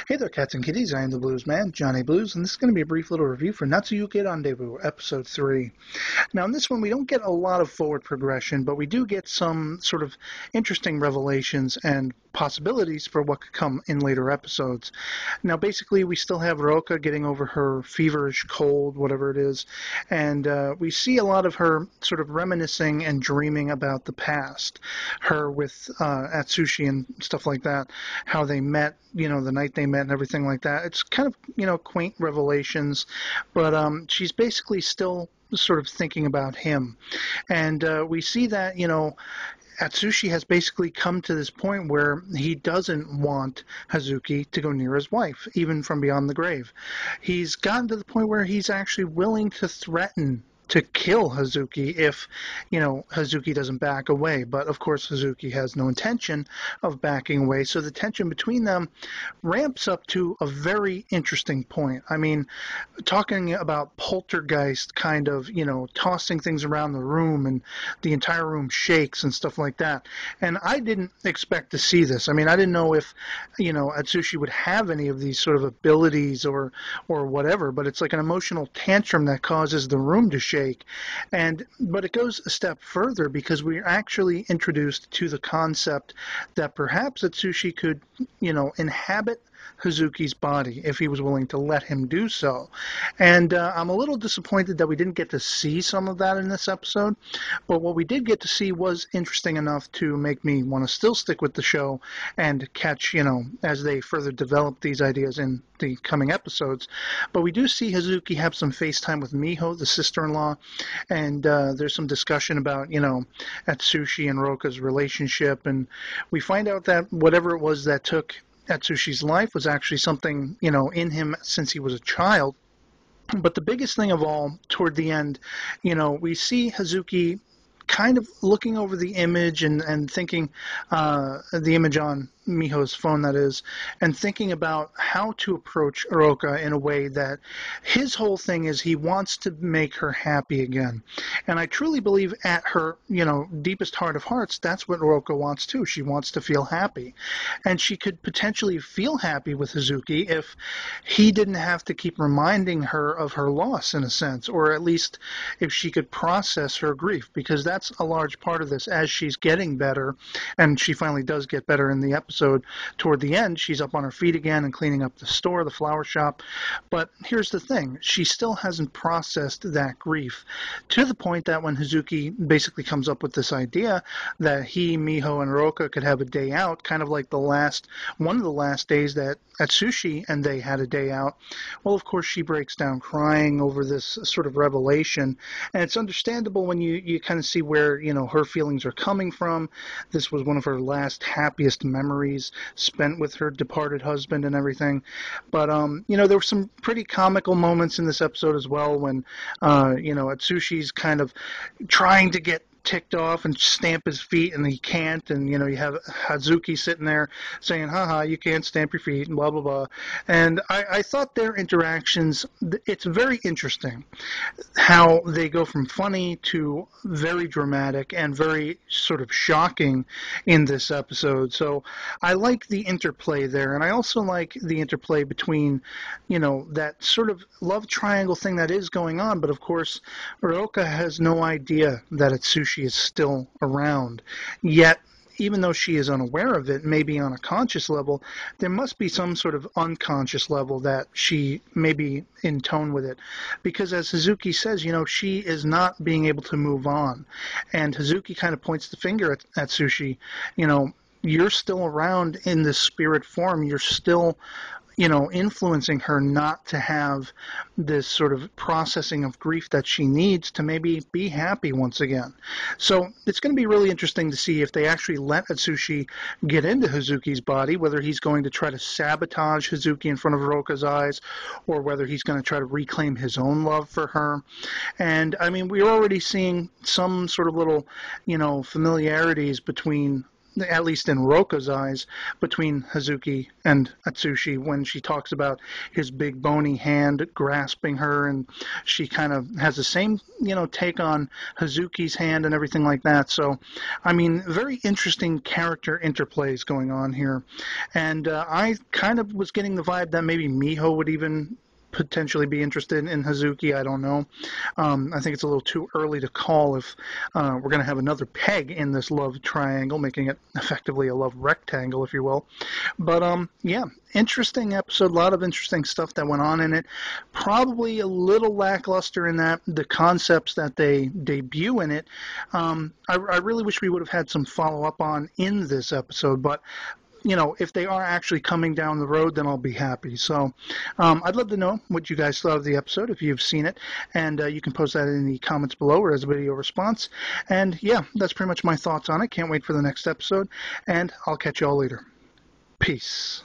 Hey there, cats and kitties. I am the Blues Man, Johnny Blues, and this is going to be a brief little review for Natsuyuki Rendezvous, Episode 3. Now, in this one, we don't get a lot of forward progression, but we do get some sort of interesting revelations and possibilities for what could come in later episodes. Now, basically, we still have Roka getting over her feverish cold, whatever it is, and we see a lot of her sort of reminiscing and dreaming about the past, her with Atsushi and stuff like that, how they met, the night they met and everything like that. It's kind of, quaint revelations, but she's basically still sort of thinking about him. And we see that, Atsushi has basically come to this point where he doesn't want Hazuki to go near his wife, even from beyond the grave. He's gotten to the point where he's actually willing to threaten to kill Hazuki if, Hazuki doesn't back away. But, of course, Hazuki has no intention of backing away, so the tension between them ramps up to a very interesting point. I mean, talking about Poltergeist kind of, tossing things around the room and the entire room shakes and stuff like that. And I didn't expect to see this. I mean, I didn't know if, Atsushi would have any of these sort of abilities or whatever, but it's like an emotional tantrum that causes the room to shake. But it goes a step further because we're actually introduced to the concept that perhaps Atsushi could, inhabit Hazuki's body if he was willing to let him do so. And I'm a little disappointed that we didn't get to see some of that in this episode, but what we did get to see was interesting enough to make me want to still stick with the show and catch, as they further develop these ideas in the coming episodes. But we do see Hazuki have some FaceTime with Miho, the sister-in-law, and there's some discussion about, Atsushi and Roka's relationship, and we find out that whatever it was that took Atsushi's life was actually something, in him since he was a child. But the biggest thing of all, toward the end, we see Hazuki kind of looking over the image and thinking, the image on Miho's phone, that is, and thinking about how to approach Roka in a way that his whole thing is he wants to make her happy again. And I truly believe at her, deepest heart of hearts, that's what Roka wants too. She wants to feel happy. And she could potentially feel happy with Hazuki if he didn't have to keep reminding her of her loss, in a sense, or at least if she could process her grief, because that's a large part of this. As she's getting better, and she finally does get better in the episode, toward the end, she's up on her feet again and cleaning up the store, the flower shop. But here's the thing. She still hasn't processed that grief to the point that when Hazuki basically comes up with this idea that he, Miho, and Roka could have a day out, kind of like one of the last days that Atsushi and they had a day out, well, of course, she breaks down crying over this sort of revelation. And it's understandable when you kind of see where, her feelings are coming from. This was one of her last happiest memories spent with her departed husband and everything. But, there were some pretty comical moments in this episode as well when, Atsushi's kind of trying to get ticked off and stamp his feet, and he can't, and you have Hazuki sitting there saying, haha, you can't stamp your feet, and blah blah blah. And I thought their interactions, it's very interesting how they go from funny to very dramatic and very sort of shocking in this episode. So I like the interplay there, and I also like the interplay between that sort of love triangle thing that is going on, but of course Roka has no idea that Atsushi is still around. Yet, even though she is unaware of it, maybe on a conscious level, there must be some sort of unconscious level that she may be in tone with it. Because as Hazuki says, she is not being able to move on. And Hazuki kind of points the finger at Atsushi. You're still around in this spirit form. You're still influencing her not to have this sort of processing of grief that she needs to maybe be happy once again. So it's going to be really interesting to see if they actually let Atsushi get into Hazuki's body, whether he's going to try to sabotage Hazuki in front of Roka's eyes, or whether he's going to try to reclaim his own love for her. And, I mean, we're already seeing some sort of little, familiarities between at least in Roka's eyes, between Hazuki and Atsushi when she talks about his big bony hand grasping her, and she kind of has the same, take on Hazuki's hand and everything like that. So, I mean, very interesting character interplays going on here. And I kind of was getting the vibe that maybe Miho would even potentially be interested in Hazuki. I don't know. I think it's a little too early to call if we're going to have another peg in this love triangle, making it effectively a love rectangle, if you will. But yeah, interesting episode. A lot of interesting stuff that went on in it. Probably a little lackluster in that the concepts that they debut in it, I really wish we would have had some follow-up on in this episode, but if they are actually coming down the road, then I'll be happy. So I'd love to know what you guys thought of the episode, if you've seen it, and you can post that in the comments below or as a video response. And yeah, that's pretty much my thoughts on it. Can't wait for the next episode, and I'll catch you all later. Peace.